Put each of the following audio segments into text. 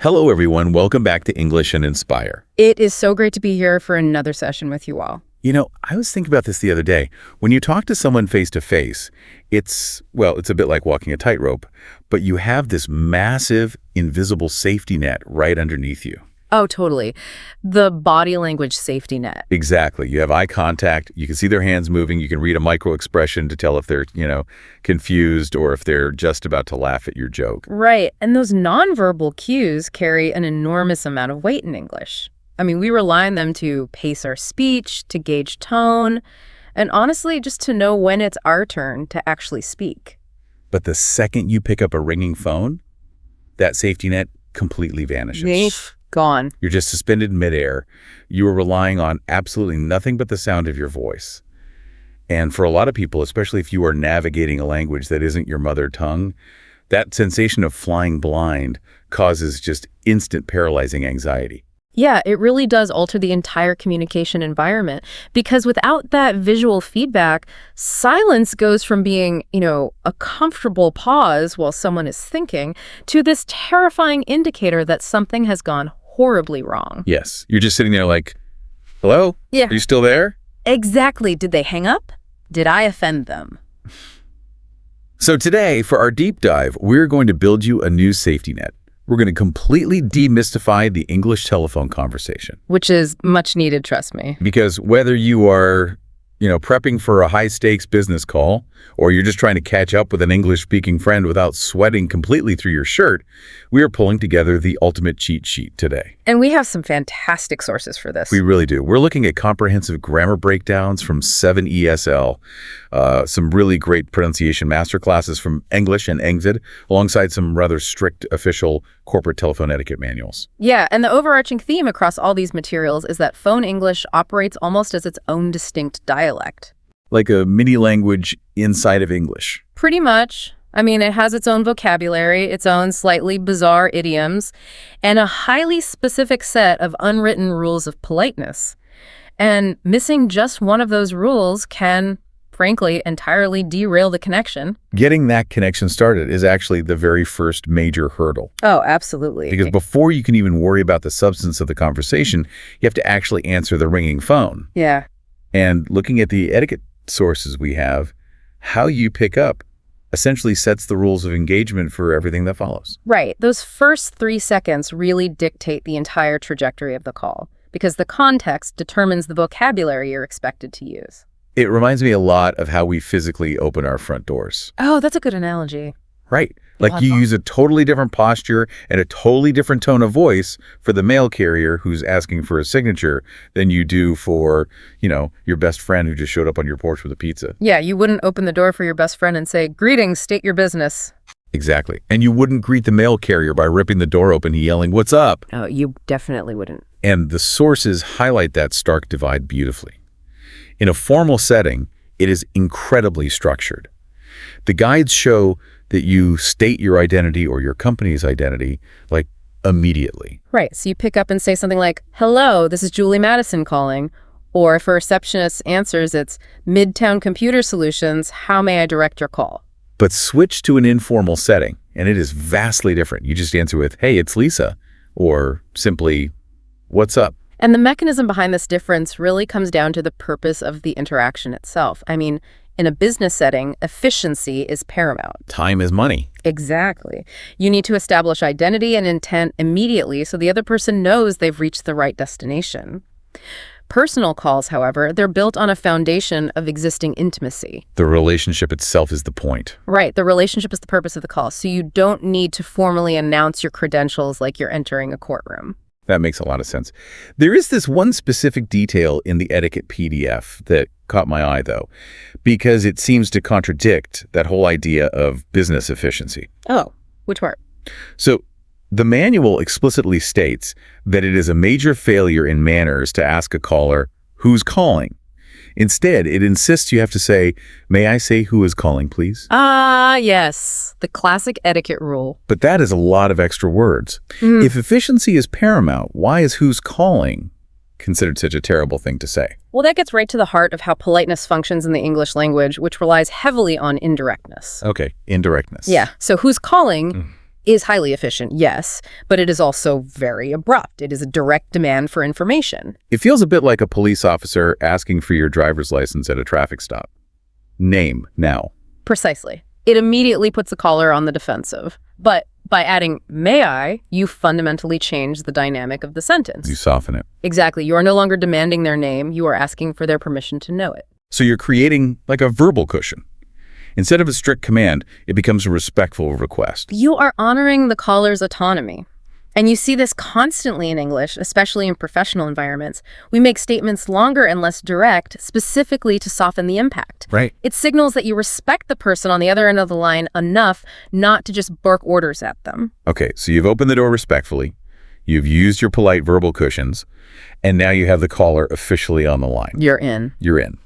Hello, everyone. Welcome back to English and Inspire. It is so great to be here for another session with you all. You know, I was thinking about this the other day. When you talk to someone face to face, it's a bit like walking a tightrope, but you have this massive, invisible safety net right underneath you. Oh, totally. The body language safety net. Exactly. You have eye contact. You can see their hands moving. You can read a micro expression to tell if they're, confused or if they're just about to laugh at your joke. Right. And those nonverbal cues carry an enormous amount of weight in English. I mean, we rely on them to pace our speech, to gauge tone, and honestly, just to know when it's our turn to actually speak. But the second you pick up a ringing phone, that safety net completely vanishes. Gone. You're just suspended in midair. You are relying on absolutely nothing but the sound of your voice. And for a lot of people, especially if you are navigating a language that isn't your mother tongue, that sensation of flying blind causes just instant paralyzing anxiety. Yeah, it really does alter the entire communication environment because without that visual feedback, silence goes from being, a comfortable pause while someone is thinking to this terrifying indicator that something has gone horribly wrong. Yes. You're just sitting there like, hello? Yeah. Are you still there? Exactly. Did they hang up? Did I offend them? So today, for our deep dive, we're going to build you a new safety net. We're going to completely demystify the English telephone conversation. Which is much needed, trust me. Because whether you are, prepping for a high-stakes business call, or you're just trying to catch up with an English-speaking friend without sweating completely through your shirt, we are pulling together the ultimate cheat sheet today. And we have some fantastic sources for this. We really do. We're looking at comprehensive grammar breakdowns from 7ESL, some really great pronunciation masterclasses from English and Engvid, alongside some rather strict official corporate telephone etiquette manuals. Yeah, and the overarching theme across all these materials is that phone English operates almost as its own distinct dialect. Like a mini language inside of English. Pretty much. I mean, it has its own vocabulary, its own slightly bizarre idioms, and a highly specific set of unwritten rules of politeness. And missing just one of those rules can, frankly, entirely derail the connection. Getting that connection started is actually the very first major hurdle. Oh, absolutely. Because before you can even worry about the substance of the conversation, you have to actually answer the ringing phone. Yeah. And looking at the etiquette sources we have, how you pick up essentially sets the rules of engagement for everything that follows. Right. Those first 3 seconds really dictate the entire trajectory of the call because the context determines the vocabulary you're expected to use. It reminds me a lot of how we physically open our front doors. Oh, that's a good analogy. Right. Like you use a totally different posture and a totally different tone of voice for the mail carrier who's asking for a signature than you do for, your best friend who just showed up on your porch with a pizza. Yeah, you wouldn't open the door for your best friend and say, "Greetings, state your business." Exactly. And you wouldn't greet the mail carrier by ripping the door open and yelling, "What's up?" Oh, you definitely wouldn't. And the sources highlight that stark divide beautifully. In a formal setting, it is incredibly structured. The guides show that you state your identity or your company's identity, like, immediately. Right. So you pick up and say something like, "Hello, this is Julie Madison calling." Or if a receptionist answers, it's "Midtown Computer Solutions, how may I direct your call?" But switch to an informal setting, and it is vastly different. You just answer with, "Hey, it's Lisa," or simply, "What's up?" And the mechanism behind this difference really comes down to the purpose of the interaction itself. I mean, in a business setting, efficiency is paramount. Time is money. Exactly. You need to establish identity and intent immediately so the other person knows they've reached the right destination. Personal calls, however, they're built on a foundation of existing intimacy. The relationship itself is the point. Right. The relationship is the purpose of the call. So you don't need to formally announce your credentials like you're entering a courtroom. That makes a lot of sense. There is this one specific detail in the etiquette PDF that caught my eye, though, because it seems to contradict that whole idea of business efficiency. Oh, which part? So the manual explicitly states that it is a major failure in manners to ask a caller, "Who's calling?" Instead, it insists you have to say, "May I say who is calling, please?" Ah, yes. The classic etiquette rule. But that is a lot of extra words. If efficiency is paramount, why is "who's calling" considered such a terrible thing to say? Well, that gets right to the heart of how politeness functions in the English language, which relies heavily on indirectness. Okay, indirectness. Yeah. So who's calling is highly efficient, yes, but it is also very abrupt. It is a direct demand for information. It feels a bit like a police officer asking for your driver's license at a traffic stop. Name, now. Precisely. It immediately puts the caller on the defensive. But by adding "may I," you fundamentally change the dynamic of the sentence. You soften it. Exactly. You are no longer demanding their name. You are asking for their permission to know it. So you're creating like a verbal cushion. Instead of a strict command, it becomes a respectful request. You are honoring the caller's autonomy. And you see this constantly in English, especially in professional environments. We make statements longer and less direct, specifically to soften the impact. Right. It signals that you respect the person on the other end of the line enough not to just bark orders at them. Okay, so you've opened the door respectfully, you've used your polite verbal cushions, and now you have the caller officially on the line. You're in. You're in.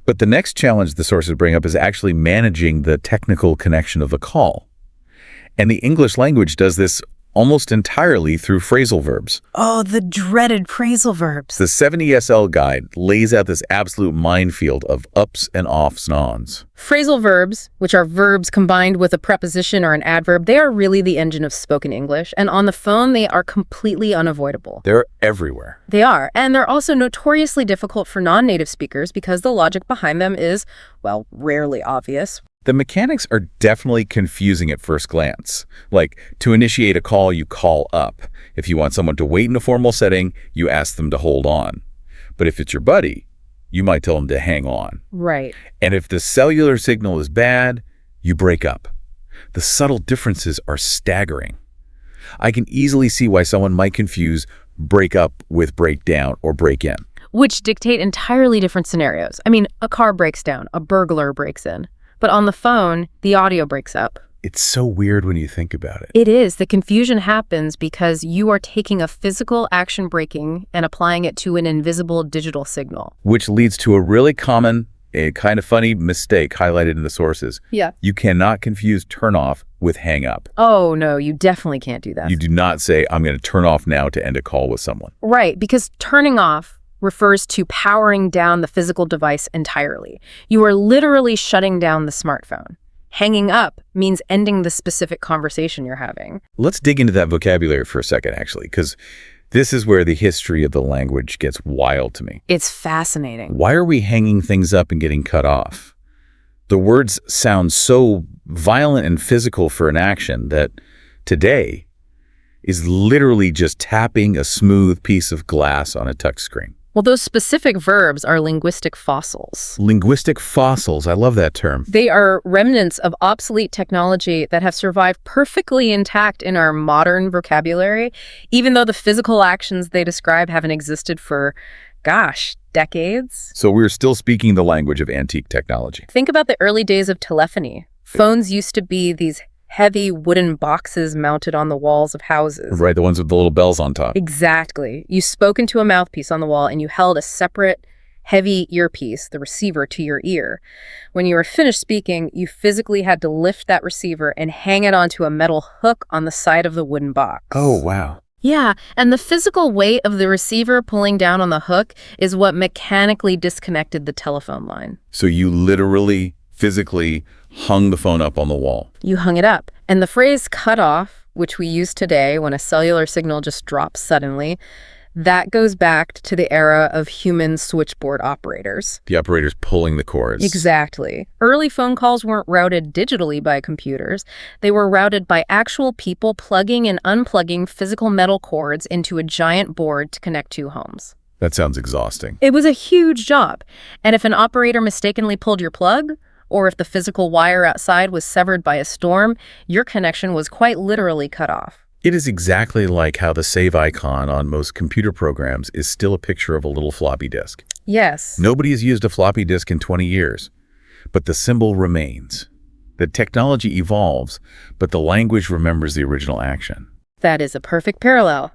But the next challenge the sources bring up is actually managing the technical connection of the call. And the English language does this almost entirely through phrasal verbs. Oh, the dreaded phrasal verbs. The 7 ESL guide lays out this absolute minefield of ups and offs and ons. Phrasal verbs, which are verbs combined with a preposition or an adverb, they are really the engine of spoken English. And on the phone, they are completely unavoidable. They're everywhere. They are. And they're also notoriously difficult for non-native speakers because the logic behind them is, well, rarely obvious. The mechanics are definitely confusing at first glance. Like, to initiate a call, you call up. If you want someone to wait in a formal setting, you ask them to hold on. But if it's your buddy, you might tell them to hang on. Right. And if the cellular signal is bad, you break up. The subtle differences are staggering. I can easily see why someone might confuse break up with break down or break in. Which dictate entirely different scenarios. I mean, a car breaks down, a burglar breaks in. But on the phone, the audio breaks up. It's so weird when you think about it. It is. The confusion happens because you are taking a physical action breaking and applying it to an invisible digital signal. Which leads to a really common, a kind of funny mistake highlighted in the sources. Yeah. You cannot confuse turn off with hang up. Oh, no, you definitely can't do that. You do not say, I'm going to turn off now to end a call with someone. Right, because turning off refers to powering down the physical device entirely. You are literally shutting down the smartphone. Hanging up means ending the specific conversation you're having. Let's dig into that vocabulary for a second, actually, because this is where the history of the language gets wild to me. It's fascinating. Why are we hanging things up and getting cut off? The words sound so violent and physical for an action that today is literally just tapping a smooth piece of glass on a touchscreen. Well, those specific verbs are linguistic fossils. Linguistic fossils. I love that term. They are remnants of obsolete technology that have survived perfectly intact in our modern vocabulary, even though the physical actions they describe haven't existed for, decades. So we're still speaking the language of antique technology. Think about the early days of telephony. Phones used to be these heavy wooden boxes mounted on the walls of houses. Right, the ones with the little bells on top. Exactly. You spoke into a mouthpiece on the wall and you held a separate, heavy earpiece, the receiver, to your ear. When you were finished speaking, you physically had to lift that receiver and hang it onto a metal hook on the side of the wooden box. Oh, wow. Yeah, and the physical weight of the receiver pulling down on the hook is what mechanically disconnected the telephone line. So you literally, physically hung the phone up on the wall. You hung it up. And the phrase cut off, which we use today when a cellular signal just drops suddenly, that goes back to the era of human switchboard operators. The operators pulling the cords. Exactly. Early phone calls weren't routed digitally by computers. They were routed by actual people plugging and unplugging physical metal cords into a giant board to connect two homes. That sounds exhausting. It was a huge job. And if an operator mistakenly pulled your plug, or if the physical wire outside was severed by a storm, your connection was quite literally cut off. It is exactly like how the save icon on most computer programs is still a picture of a little floppy disk. Yes. Nobody has used a floppy disk in 20 years, but the symbol remains. The technology evolves, but the language remembers the original action. That is a perfect parallel.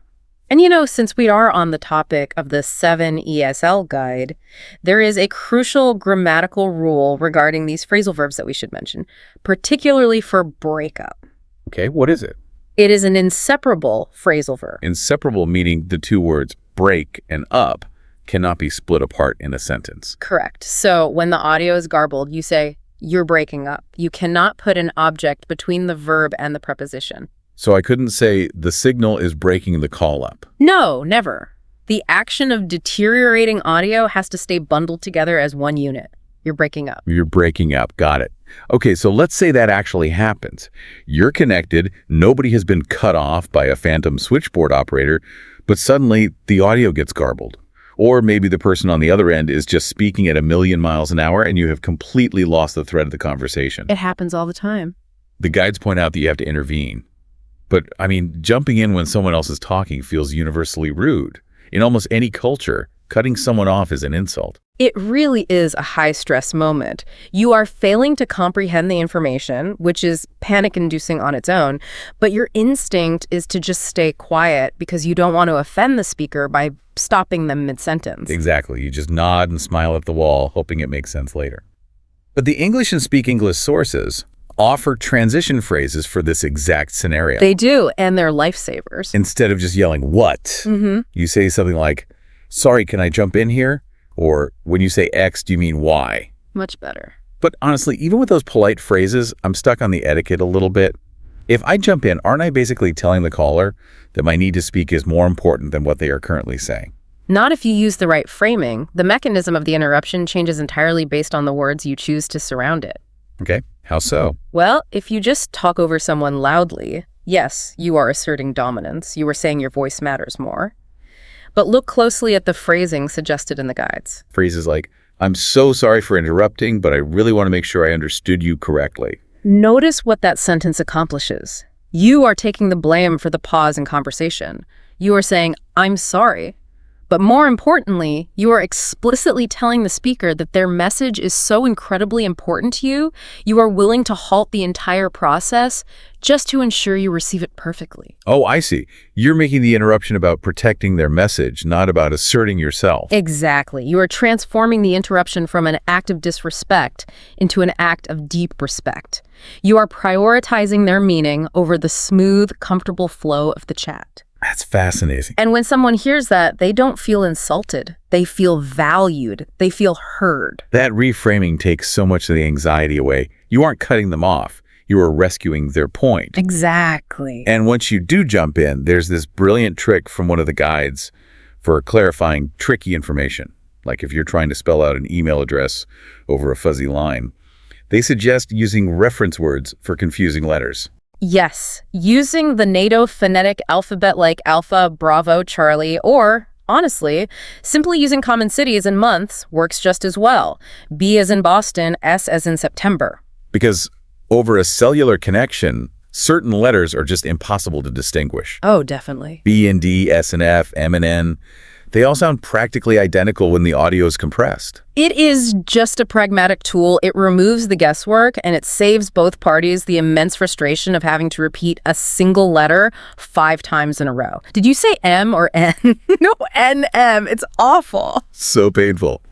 And you know, since we are on the topic of the 7 ESL guide, there is a crucial grammatical rule regarding these phrasal verbs that we should mention, particularly for breakup. Okay, what is it? It is an inseparable phrasal verb. Inseparable meaning the two words break and up cannot be split apart in a sentence. Correct. So when the audio is garbled, you say, you're breaking up. You cannot put an object between the verb and the preposition. So I couldn't say the signal is breaking the call up. No, never. The action of deteriorating audio has to stay bundled together as one unit. You're breaking up. You're breaking up. Got it. Okay, so let's say that actually happens. You're connected, nobody has been cut off by a phantom switchboard operator, but suddenly the audio gets garbled. Or maybe the person on the other end is just speaking at 1,000,000 miles an hour and you have completely lost the thread of the conversation. It happens all the time. The guides point out that you have to intervene. But, I mean, jumping in when someone else is talking feels universally rude. In almost any culture, cutting someone off is an insult. It really is a high-stress moment. You are failing to comprehend the information, which is panic-inducing on its own, but your instinct is to just stay quiet because you don't want to offend the speaker by stopping them mid-sentence. Exactly. You just nod and smile at the wall, hoping it makes sense later. But the English and Speak English sources offer transition phrases for this exact scenario. They do, and they're lifesavers. Instead of just yelling, "What?" You say something like, "Sorry, can I jump in here?" Or when you say X, do you mean Y? Much better. But honestly, even with those polite phrases, I'm stuck on the etiquette a little bit. If I jump in, aren't I basically telling the caller that my need to speak is more important than what they are currently saying? Not if you use the right framing. The mechanism of the interruption changes entirely based on the words you choose to surround it. Okay, how so? Well, if you just talk over someone loudly, yes, you are asserting dominance. You are saying your voice matters more. But look closely at the phrasing suggested in the guides. Phrases like, "I'm so sorry for interrupting, but I really want to make sure I understood you correctly." Notice what that sentence accomplishes. You are taking the blame for the pause in conversation. You are saying, "I'm sorry." But more importantly, you are explicitly telling the speaker that their message is so incredibly important to you, you are willing to halt the entire process just to ensure you receive it perfectly. Oh, I see. You're making the interruption about protecting their message, not about asserting yourself. Exactly. You are transforming the interruption from an act of disrespect into an act of deep respect. You are prioritizing their meaning over the smooth, comfortable flow of the chat. That's fascinating. And when someone hears that, they don't feel insulted. They feel valued. They feel heard. That reframing takes so much of the anxiety away. You aren't cutting them off. You are rescuing their point. Exactly. And once you do jump in, there's this brilliant trick from one of the guides for clarifying tricky information. Like if you're trying to spell out an email address over a fuzzy line, they suggest using reference words for confusing letters. Yes, using the NATO phonetic alphabet like Alpha, Bravo, Charlie, or, honestly, simply using common cities and months works just as well. B as in Boston, S as in September. Because over a cellular connection, certain letters are just impossible to distinguish. Oh, definitely. B and D, S and F, M and N. They all sound practically identical when the audio is compressed. It is just a pragmatic tool. It removes the guesswork, and it saves both parties the immense frustration of having to repeat a single letter 5 times in a row. Did you say M or N? No, N-M. It's awful. So painful.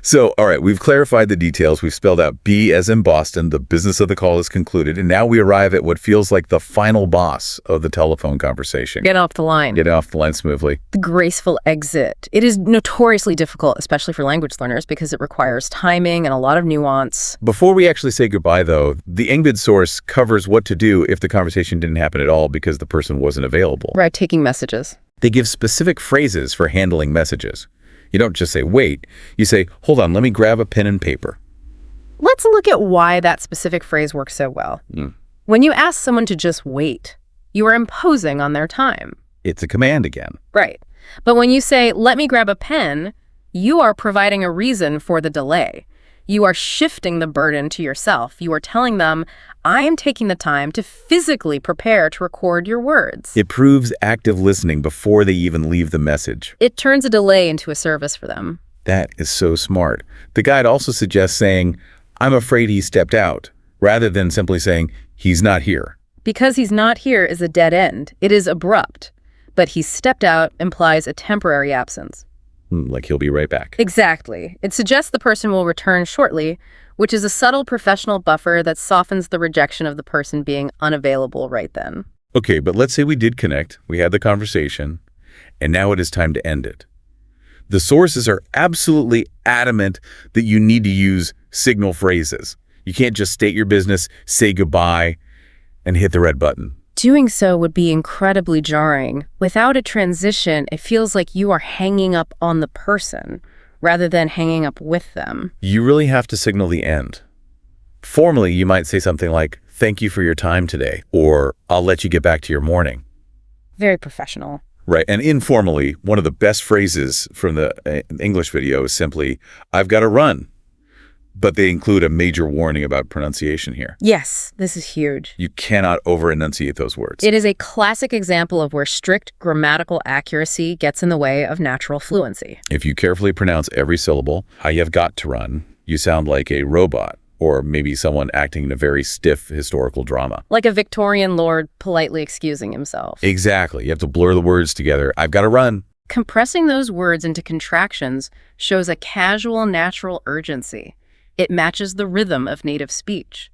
So, all right, we've clarified the details. We've spelled out B as in Boston. The business of the call is concluded. And now we arrive at what feels like the final boss of the telephone conversation. Get off the line. Get off the line smoothly. The graceful exit. It is notoriously difficult, especially for language learners, because it requires timing and a lot of nuance. Before we actually say goodbye, though, the Engbid source covers what to do if the conversation didn't happen at all because the person wasn't available. Right, taking messages. They give specific phrases for handling messages. You don't just say, wait. You say, hold on, let me grab a pen and paper. Let's look at why that specific phrase works so well. When you ask someone to just wait, you are imposing on their time. It's a command again. Right. But when you say, let me grab a pen, you are providing a reason for the delay. You are shifting the burden to yourself. You are telling them, I am taking the time to physically prepare to record your words. It proves active listening before they even leave the message. It turns a delay into a service for them. That is so smart. The guide also suggests saying, I'm afraid he stepped out, rather than simply saying, he's not here. Because he's not here is a dead end. It is abrupt. But he stepped out implies a temporary absence. Like he'll be right back. Exactly. It suggests the person will return shortly, which is a subtle professional buffer that softens the rejection of the person being unavailable right then. Okay, but let's say we did connect, we had the conversation, and now it is time to end it. The sources are absolutely adamant that you need to use signal phrases. You can't just state your business, say goodbye, and hit the red button. Doing so would be incredibly jarring. Without a transition, it feels like you are hanging up on the person rather than hanging up with them. You really have to signal the end. Formally, you might say something like, "Thank you for your time today," or "I'll let you get back to your morning." Very professional. Right. And informally, one of the best phrases from the English video is simply, "I've got to run." But they include a major warning about pronunciation here. Yes, this is huge. You cannot over-enunciate those words. It is a classic example of where strict grammatical accuracy gets in the way of natural fluency. If you carefully pronounce every syllable, "I have got to run," you sound like a robot, or maybe someone acting in a very stiff historical drama. Like a Victorian lord politely excusing himself. Exactly. You have to blur the words together. "I've got to run." Compressing those words into contractions shows a casual, natural urgency. It matches the rhythm of native speech.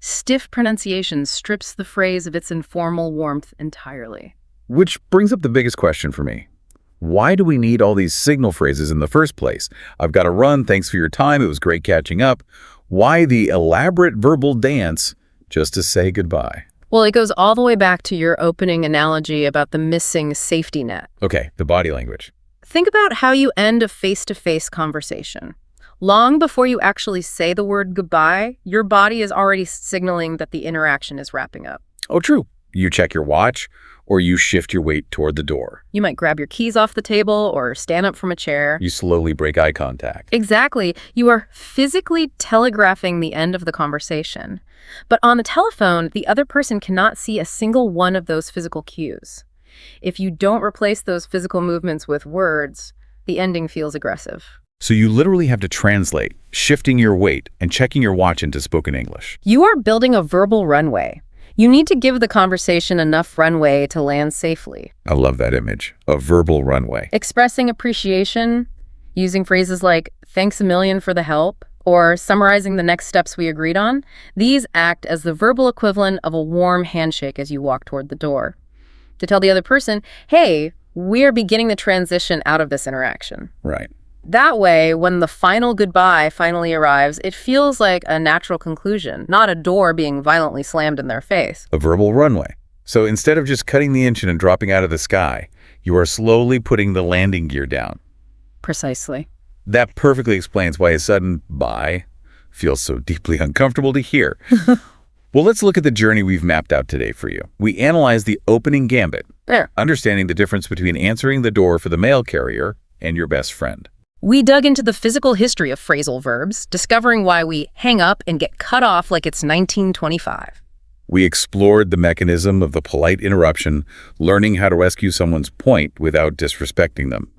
Stiff pronunciation strips the phrase of its informal warmth entirely. Which brings up the biggest question for me. Why do we need all these signal phrases in the first place? "I've got to run. Thanks for your time. It was great catching up." Why the elaborate verbal dance just to say goodbye? Well, it goes all the way back to your opening analogy about the missing safety net. Okay, the body language. Think about how you end a face-to-face conversation. Long before you actually say the word goodbye, your body is already signaling that the interaction is wrapping up. Oh, true. You check your watch, or you shift your weight toward the door. You might grab your keys off the table or stand up from a chair. You slowly break eye contact. Exactly. You are physically telegraphing the end of the conversation. But on the telephone, the other person cannot see a single one of those physical cues. If you don't replace those physical movements with words, the ending feels aggressive. So you literally have to translate, shifting your weight and checking your watch into spoken English. You are building a verbal runway. You need to give the conversation enough runway to land safely. I love that image, a verbal runway. Expressing appreciation, using phrases like, "Thanks a million for the help," or summarizing the next steps we agreed on, these act as the verbal equivalent of a warm handshake as you walk toward the door. To tell the other person, "Hey, we're beginning the transition out of this interaction." Right. That way, when the final goodbye finally arrives, it feels like a natural conclusion, not a door being violently slammed in their face. A verbal runway. So instead of just cutting the engine and dropping out of the sky, you are slowly putting the landing gear down. Precisely. That perfectly explains why a sudden bye feels so deeply uncomfortable to hear. Well, let's look at the journey we've mapped out today for you. We analyzed the opening gambit, understanding the difference between answering the door for the mail carrier and your best friend. We dug into the physical history of phrasal verbs, discovering why we hang up and get cut off like it's 1925. We explored the mechanism of the polite interruption, learning how to rescue someone's point without disrespecting them.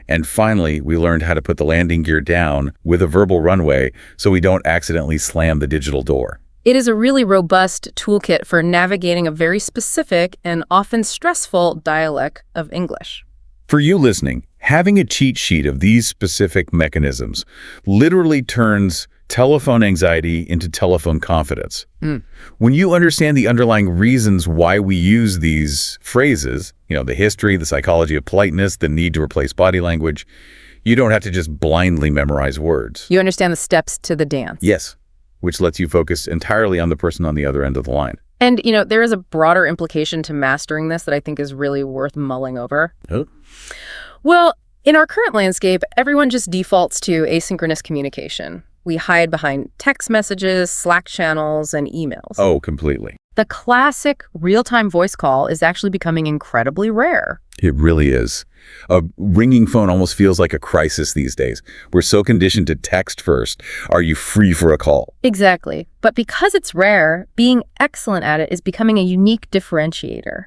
And finally, we learned how to put the landing gear down with a verbal runway so we don't accidentally slam the digital door. It is a really robust toolkit for navigating a very specific and often stressful dialect of English. For you listening, having a cheat sheet of these specific mechanisms literally turns telephone anxiety into telephone confidence. When you understand the underlying reasons why we use these phrases, the history, the psychology of politeness, the need to replace body language, you don't have to just blindly memorize words. You understand the steps to the dance. Yes, which lets you focus entirely on the person on the other end of the line. And, there is a broader implication to mastering this that I think is really worth mulling over. Oh. Well, in our current landscape, everyone just defaults to asynchronous communication. We hide behind text messages, Slack channels, and emails. Oh, completely. The classic real-time voice call is actually becoming incredibly rare. It really is. A ringing phone almost feels like a crisis these days. We're so conditioned to text first. Are you free for a call? Exactly. But because it's rare, being excellent at it is becoming a unique differentiator.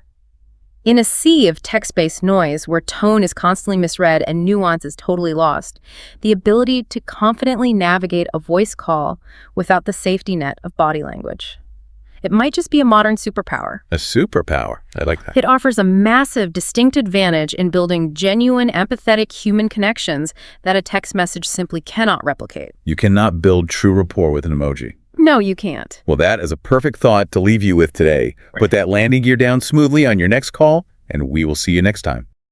In a sea of text-based noise where tone is constantly misread and nuance is totally lost, the ability to confidently navigate a voice call without the safety net of body language. It might just be a modern superpower. A superpower. I like that. It offers a massive, distinct advantage in building genuine, empathetic human connections that a text message simply cannot replicate. You cannot build true rapport with an emoji. No, you can't. Well, that is a perfect thought to leave you with today. Put that landing gear down smoothly on your next call, and we will see you next time.